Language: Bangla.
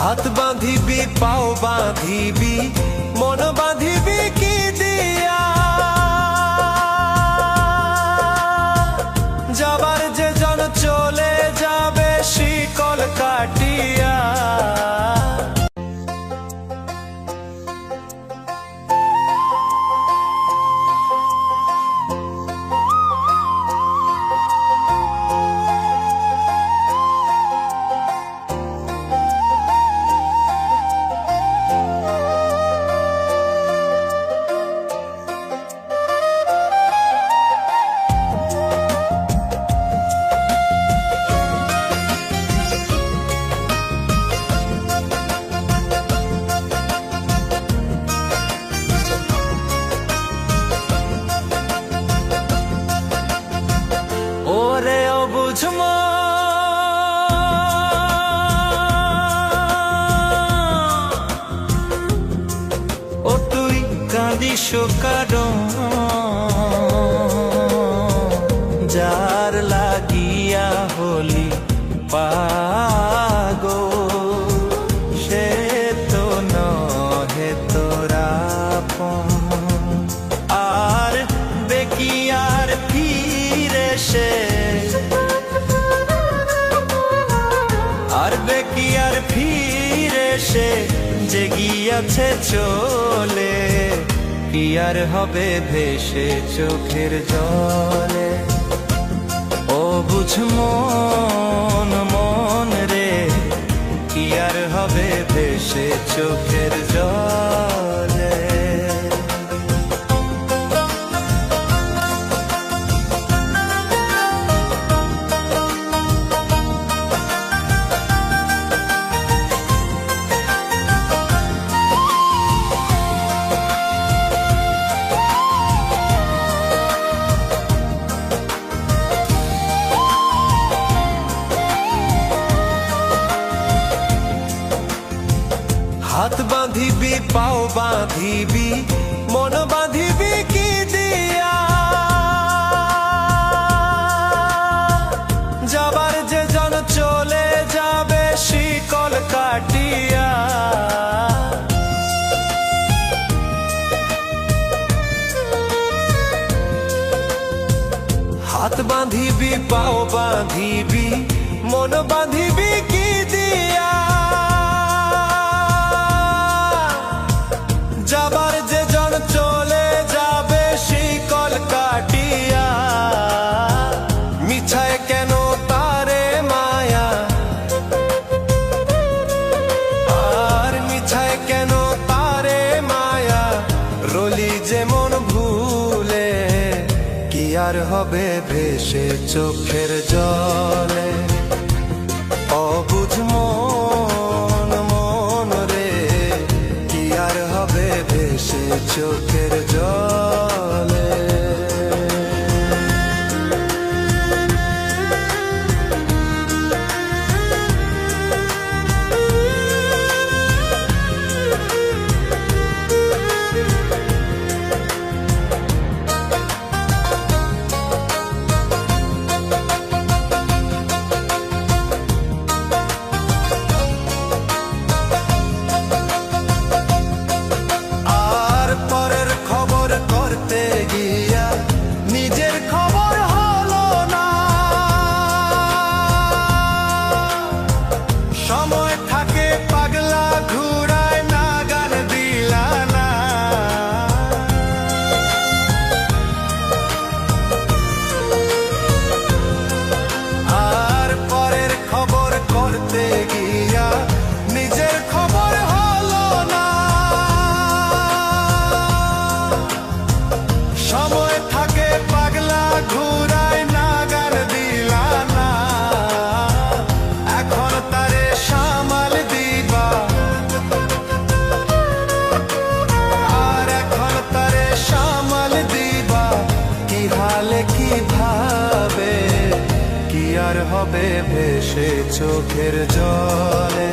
হাত বাঁধিবি পাও বাঁধিবি মন বাঁধিবি কি দিয়া, যাবার যে জন চলে যাবে শিকল কাটিয়া। ওরে অবুঝ ও তুই কাঁদিস কারণ যার লাগিয়া হলি পাগল, সে তো নহে তোরা আর বেকিয়ার ফিরে সে, আর বেকিয়ার ফিরে সে যে গিয়াছে চলে, কি আর হবে ভেসে চোখের জলে। ও বুঝ মন মন রে, কি আর হবে ভেসে চোখের জলে। হাত বাঁধিবি পাও বাঁধিবি মন বাঁধিবি কি দিয়া, যাবার যে জন চলে যাবে শিকল কাটিয়া। হাত বাঁধিবি পাও বাঁধিবি মন বাঁধিবি কি দিয়া, যাবার যে জন চলে যাবে শিকল কাটিয়া। মিছায় কেন তারে মায়া, আর মিছায় কেন তারে মায়া, রলি যেমন ভুলে, কি আর হবে ভেসে চোখের জলে। অবুঝ মন মন রে, কি আর হবে ভেসে চোখের জলে। আর হবে ভেসে চোখের জলে।